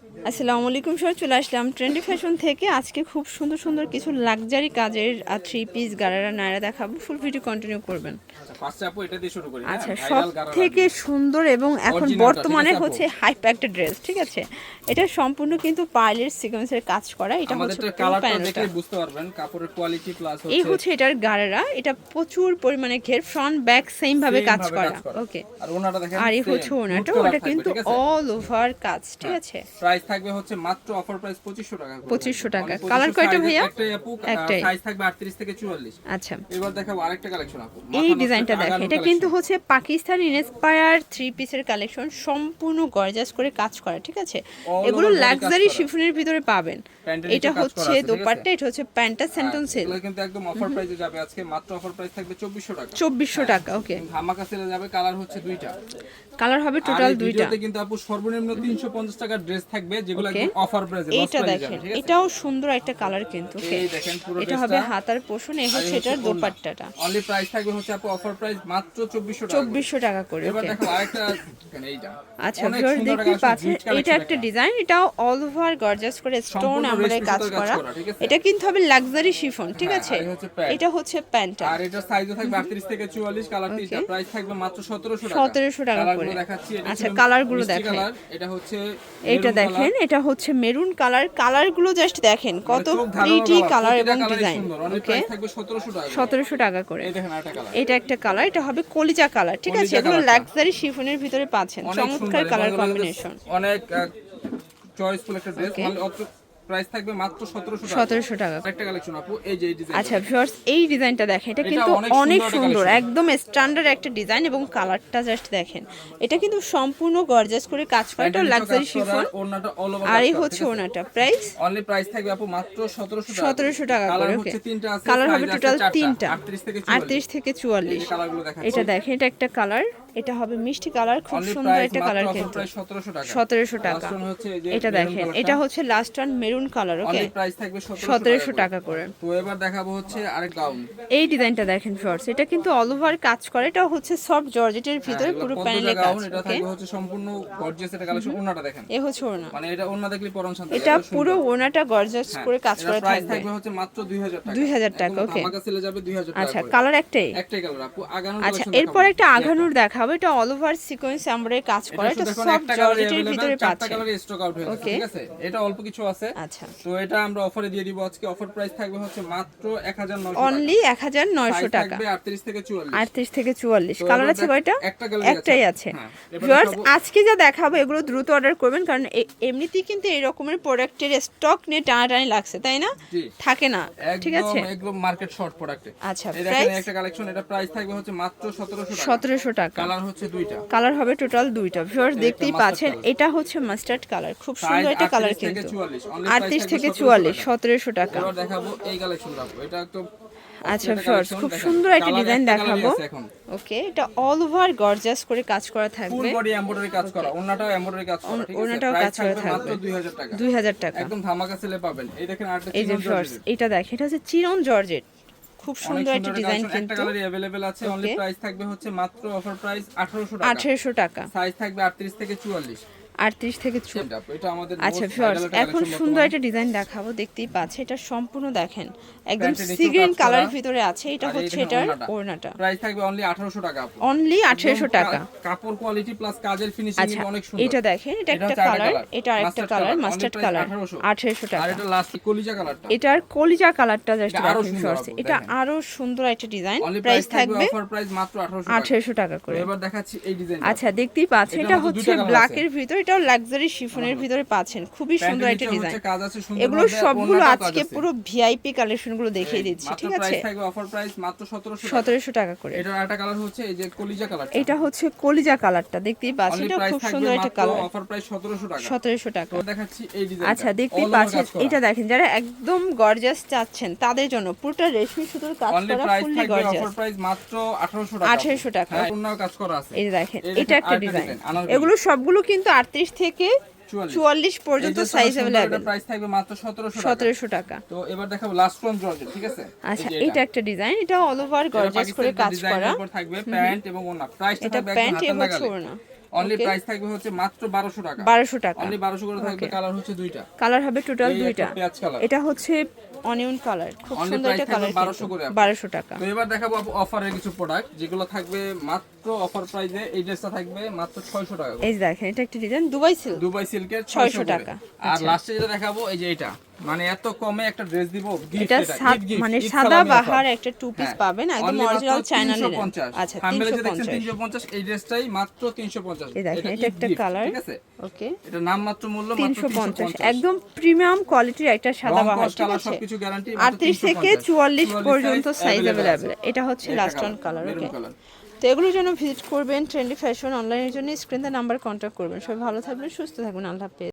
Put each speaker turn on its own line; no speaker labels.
আসসালামু আলাইকুম স্যার, চলে আসলাম ট্রেন্ডি ফ্যাশন থেকে। আজকে খুব সুন্দর সুন্দর কিছু লাক্সারি কাজের থ্রি পিস গারারা নায়রা দেখাবো। ফুল ভিডিও কন্টিনিউ করবেন।
ফার্স্টে আপু এটা দিয়ে শুরু করি। হ্যাঁ,
আচ্ছা, সব
ভাইরাল গারারা
থেকে
দিয়ে
সুন্দর এবং এখন
অরিজিনালটা,
বর্তমানে
ঠিক আছে আপু?
হচ্ছে হাইপ একটা ড্রেস, ঠিক আছে। এটা সম্পূর্ণ কিন্তু পার্লের সিকোয়েন্সের কাজ করা। এটা হচ্ছে
আমাদের
পুরো
কালারটা
প্যানেলটা।
দেখলে বুঝতে পারবেন কাপড়ের কোয়ালিটি প্লাস
এই
হচ্ছে
হচ্ছে এটার গারারা। এটা প্রচুর পরিমাণে ঘের, ফ্রন্ট ব্যাক সেম ভাবে কাজ করা। ওকে,
আর ওনাটা দেখেন
আর এই
same,
হচ্ছে
nude
ওনাটা,
color
ওটা
থাকবে,
কিন্তু
ঠিক আছে?
অল ওভার কাজ, ঠিক
হ্যাঁ,
আছে।
প্রাইস থাকবে হচ্ছে মাত্র অফার প্রাইস 2500 টাকা করে।
2500 টাকা।
মানে
কালার
2500
কয়টা
size
ভাইয়া?
একটাই আপু,
একটাই।
সাইজ থাকবে 38 থেকে 44।
আচ্ছা,
এবার দেখাবো আরেকটা কালেকশন আপু।
এই ডিজাইনটা দেখেন। এটা কিন্তু হচ্ছে পাকিস্তানি ইন্সপায়ার থ্রি পিসের কালেকশন, সম্পূর্ণ গর্জাস করে কাজ করা, ঠিক আছে। এগুলো লাক্সারি শিফনের ভিতরে পাবেন। এটা হচ্ছে দোপাট্টা, এটা হচ্ছে প্যান্টটা সেন্টন সেল।
এগুলো কিন্তু একদম অফার প্রাইসে যাবে আজকে, মাত্র অফার প্রাইস থাকবে 2400 টাকা।
2400 টাকা। ওকে,
ধামাকা সেলে যাবে। কালার হচ্ছে দুইটা,
কালার হবে টোটাল দুইটা।
ভিডিওতে কিন্তু আপু সর্বনিম্ন 350 টাকার ড্রেস থাকবে, যেগুলো একদম অফার প্রাইসে লস
এইটা
প্রাইসে
দেখেন,
যাবে, ঠিক আছে?
এটাও সুন্দর একটা কালার কিন্তু। ওকে,
এই দেখেন পুরো
এটা হবে হাতার পোষণ, এই হচ্ছে এটার দোপাট্টাটা।
অনলি প্রাইস থাকবে হচ্ছে আপু অফার প্রাইস মাত্র 2400 টাকা।
2400 টাকা করে।
এবার
ওকে,
দেখো আরেকটা দেখেন এইটা।
আচ্ছা
অনেক
ভিউয়ার
সুন্দর
দেখতে
একটা
পাচ্ছেন,
rich collection
এটা একটা ডিজাইন। এটাও অল ওভার গর্জাস করে স্টোন
সম্পূর্ণ
আমলের
রেশমি
কাজ
সুতার
করা।
ঠিক আছে?
এটা কিন্তু হবে লাক্সারি শিফন, ঠিক
হ্যাঁ,
আছে।
আর এই হচ্ছে প্যান্ট।
এটা হচ্ছে প্যান্টটা।
আর এটার সাইজও থাকবে 38 থেকে 44। কালার তিনটা, প্রাইস থাকবে মাত্র 1700 টাকা।
1700 টাকা
কালারগুলো
করে।
দেখাচ্ছি। এটা
আচ্ছা,
ছিল
কালারগুলো
মিষ্টি
দেখাই।
কালার, এটা হচ্ছে
এটা
মেরুন
দেখেন,
কালার।
এটা হচ্ছে মেরুন কালার। কালারগুলো জাস্ট দেখেন কত
চোখ ধাঁধানো
প্রিটি কালার
প্রতিটা
এবং
কালারই
ডিজাইন।
সুন্দর। অনলি
ওকে,
প্রাইস থাকবে 1700 টাকা।
1700 টাকা করে।
এই দেখেন আরেকটা কালার।
এটা একটা কালার, এটা হবে কলিজা কালার, ঠিক আছে।
কলিজা
এগুলো
কালারটা।
লাক্সারি শিফনের ভিতরে পাচ্ছেন,
অনেক
চমৎকার
সুন্দর
কালার
এবং
কম্বিনেশন।
অনেক চয়েসফুল একটা ড্রেস।
Okay.
মানে অত প্রাইস থাকবে মাত্র 1700 টাকা।
1700 টাকা।
একটা কালেকশন আপু, এই যে এই ডিজাইন।
আচ্ছা ভিউয়ার্স, এই ডিজাইনটা দেখেন। এটা
এটা
কিন্তু
অনেক
অনেক
সুন্দর একটা
সুন্দর,
collection।
একদম স্ট্যান্ডার্ড একটা ডিজাইন এবং কালারটা জাস্ট দেখেন। এটা কিন্তু সম্পূর্ণ গর্জাস করে কাজ করা, এটা লাক্সারি শিফন।
ওনাটা অল ওভার
আর এই হচ্ছে ওনাটা। প্রাইস
অনলি প্রাইস থাকবে আপু মাত্র 1700 টাকা।
1700 টাকা
কালার
করে। ওকে,
হচ্ছে তিনটা আছে,
কালার হবে
size আছে
টোটাল
চারটা,
তিনটা,
38 থেকে
38 থেকে 44।
এই যে কালারগুলো দেখাচ্ছি।
এটা দেখেন, এটা একটা কালার। এটা হবে মিষ্টি কালার, খুব
অনলি
সুন্দর
প্রাইস
একটা
মাত্র
কালার
অফার
কিন্তু।
প্রাইস 1700 টাকা।
1700 টাকা।
Last one হচ্ছে এই যে
এটা
মেরুন
দেখেন,
কালারটা।
এটা হচ্ছে লাস্ট ওয়ান মেরুন কালার। ওকে,
অনলি প্রাইস থাকবে
1700 টাকা করে।
তো এবার দেখাবো হচ্ছে আরেক গাউন।
এই ডিজাইনটা দেখেন ফ্রন্টস, এটা কিন্তু অল ওভার কাজ করে। এটা হচ্ছে সফট জর্জেটের ভিতরে পুরো প্যানেলে কাজ।
গাউন, এটা
ওকে,
থাকবে হচ্ছে সম্পূর্ণ গর্জিয়াস একটা কালেকশন। ওনাটা দেখেন,
এ হচ্ছে ওনা।
মানে এটা ওনা দেখলে পরম শান্তি।
এটা পুরো ওনাটা গর্জাস করে কাজ করা
প্রাইস
থাকবে।
থাকবে হচ্ছে মাত্র 2000 টাকা।
2000 টাকা। ওকে,
ধামাকা সেলে যাবে 2000 টাকা
আচ্ছা
করে।
কালার একটাই।
একটাই কালার আপু। আগানো
আচ্ছা,
কালেকশন
এরপর একটা আঘানুর দেখাবো। এটা অল ওভার সিকোয়েন্স আমরাই কাজ করা। এটা সফট জর্জেটের ভিতরে
চারটা
পাচ্ছে।
কালারে স্টক আউট হয়ে গেছে, ঠিক আছে? এটা অল্প কিছু আছে।
আচ্ছা,
তো এটা আমরা অফারে দিয়ে দিব আজকে। অফার প্রাইস থাকবে হচ্ছে মাত্র 1900 টাকা।
অনলি 1900 টাকা।
থাকবে 38 থেকে 44।
38 থেকে 44।
তো
কালার
এবার
আছে কয়টা?
একটা কালার
একটাই আছে।
হ্যাঁ, এবার
ভিউয়ার্স,
দেখাবো।
আজকে যা দেখাবো এগুলো দ্রুত অর্ডার করবেন, কারণ এমনিতেই কিন্তু এই রকমের প্রোডাক্টের স্টক নিয়ে টানাটানি লাগছে, তাই না?
জি।
থাকে না, ঠিক আছে।
একদম মার্কেট শর্ট প্রোডাক্টে।
আচ্ছা,
এই দেখেন একটা কালেকশন, এটা প্রাইস থাকবে হচ্ছে মাত্র 1700 টাকা।
1700 টাকা।
কালার হচ্ছে দুইটা।
কালার হবে টোটাল দুইটা। ভিউয়ার্স দেখতেই পাচ্ছেন, এটা হচ্ছে মাস্টার্ড কালার, খুব সুন্দর একটা কালার কিন্তু। 38 থেকে 44, 1700 টাকা।
এবার দেখাবো এই কালেকশনটা। এটা একদম
আচ্ছা ভিউয়ার্স, খুব সুন্দর একটা ডিজাইন দেখাবো। ওকে, এটা অল ওভার গর্জাস করে কাজ করা
ফুল
থাকবে।
বডি এমব্রয়ডারি কাজ করা, ওন্নাটাও এমব্রয়ডারি কাজ করা, ঠিক আছে?
ওন্নাটাও কাজ করা থাকবে।
মাত্র 2000 টাকা।
2000 টাকা।
একদম ধামাকা সেলে পাবেন। এই দেখেন আরেকটা
এই যে
চিনন
ভিউয়ার্স,
জর্জেট।
এটা দেখেন, এটা হচ্ছে চিনন জর্জেট, খুব
অনেক
সুন্দর একটা ডিজাইন
একটা
কিন্তু।
কালারই अवेलेबल আছে। অনলি প্রাইস থাকবে হচ্ছে মাত্র অফার প্রাইস 1800 টাকা।
1800 টাকা।
সাইজ থাকবে 38 থেকে 44।
38 থেকে 44।
এটা আমাদের
আচ্ছা
most
ভিউয়ার্স,
viral একটা
এখন
collection
সুন্দর
বর্তমানে।
একটা ডিজাইন দেখাবো। দেখতেই পাচ্ছেন, এটা সম্পূর্ণ দেখেন একদম
প্যান্টের নিচেও
সি গ্রিন
কাজ করা।
কালারের ভিতরে আছে। এটা
আর এই
হচ্ছে
দেখেন
এটার
ওড়নাটা।
ওড়নাটা।
প্রাইস থাকবে অনলি 1800 টাকা আপু।
অনলি 1800 টাকা।
কাপড় কোয়ালিটি প্লাস কাজের ফিনিশিং
আচ্ছা,
অনেক সুন্দর।
এটা দেখেন, এটা একটা
হচ্ছে আরেকটা
কালার,
কালার।
এটা আরেকটা কালার, মাস্টার্ড কালার, 1800
আর
টাকা।
এটা লাস্ট কলিজা কালারটা।
এটার কলিজা কালারটা জাস্ট
এটা আরো
দেখেন
সুন্দর
ভিউয়ার্স,
আপু,
এটা
দেখেন।
আরো সুন্দর একটা ডিজাইন।
অনলি
প্রাইস থাকবে
অফার প্রাইস মাত্র 1800 টাকা।
1800 টাকা করে।
এবার দেখাচ্ছি এই ডিজাইন।
আচ্ছা, দেখতেই পাচ্ছেন,
এটার
এটা
মধ্যে
হচ্ছে
দুইটা কালার
ব্ল্যাকের ভিতর, এটাও লাক্সারি শিফনের ভিতরে পাচ্ছেন। খুবই সুন্দর একটা ডিজাইন।
কাজ আছে সুন্দর।
এগুলো সবগুলো আজকে পুরো ভিআইপি কালেকশন গুলো দেখিয়ে দিচ্ছি, ঠিক আছে।
প্রাইস থাকবে অফার প্রাইস মাত্র 1700 টাকা।
1700 টাকা করে।
এটার আরেকটা কালার হচ্ছে এই যে কলিজা কালার।
এটা হচ্ছে কলিজা কালারটা, দেখতেই পাচ্ছেন, এটা খুব সুন্দর একটা কালার।
অফার প্রাইস 1700 টাকা।
1700 টাকা।
তো দেখাচ্ছি এই ডিজাইনটা।
আচ্ছা, দেখতেই পাচ্ছেন, এটা দেখেন, যারা একদম গর্জাস চাচ্ছেন তাদের জন্য পুরোটা রেশমি সুতোর কাজ করা, ফুললি গর্জাস।
অফার প্রাইস মাত্র 1800 টাকা।
1800 টাকা।
হ্যাঁ, অন্যও কাজ করা আছে।
এই যে দেখেন,
এই
এটা একটা
আরেকটা
ডিজাইন।
আনারকলি।
এগুলো সবগুলো কিন্তু 38 থেকে 44 পর্যন্ত সাইজ अवेलेबल।
প্রাইস থাকবে মাত্র 1700 টাকা।
1700 টাকা।
তো এবার দেখাবো লাস্ট ওয়ান জর্জেট, ঠিক আছে?
আচ্ছা, এটা একটা ডিজাইন, এটা অল ওভার গর্জাস করে কাজ করা।
ডিজাইনের উপর থাকবে প্যান্ট এবং ওড়না। প্রাইসটা
এটা
থাকবে
প্যান্ট
একদম
এবং
হাতের নাগালে।
ওড়না।
অনলি প্রাইস থাকবে হচ্ছে মাত্র 1200 টাকা।
1200 টাকা।
অনলি 1200 করে থাকবে। কালার হচ্ছে দুইটা,
কালার হবে টোটাল
এই
দুইটা।
একটা পেঁয়াজ কালার,
এটা হচ্ছে অনিয়ন কালার, খুব
অনলি
সুন্দর
প্রাইস
একটা
থাকবে
কালার।
1200 করে।
1200 টাকা।
তো এবার দেখাবো অফারের কিছু প্রোডাক্ট যেগুলো থাকবে মাত্র অফার প্রাইসে। এই ড্রেসটা থাকবে মাত্র 600 টাকা করে।
এই যে দেখেন, এটা একটা ডিজাইন দুবাই সিল্ক,
দুবাই সিল্কের
600
টাকা।
টাকা।
আর লাস্টে যেটা দেখাবো এই যে এটা, মানে এত কমে একটা ড্রেস দিব গিফট।
এটা মানে সাদা বাহার একটা টু পিস পাবেন, একদম অরিজিনাল চায়না লিনেন। আচ্ছা
350।
350।
350 এই ড্রেসটাই মাত্র 350।
এই দেখেন, এটা একটা কালার,
ঠিক আছে।
ওকে,
এটা নাম মাত্র মূল্য মাত্র
350, একদম প্রিমিয়াম কোয়ালিটির একটা সাদা বাহার, ঠিক আছে।
সবকিছু গ্যারান্টি।
38 থেকে 44 পর্যন্ত সাইজ अवेलेबल। এটা হচ্ছে লাস্ট অন কালার, ওকে। তো এগুলোর জন্য ভিজিট করবেন ট্রেন্ডি ফ্যাশন অনলাইনের জন্য, স্ক্রিনে নাম্বার কন্ট্যাক্ট করবেন। সবাই ভালো থাকবেন, সুস্থ থাকবেন, আল্লাহ হাফেজ।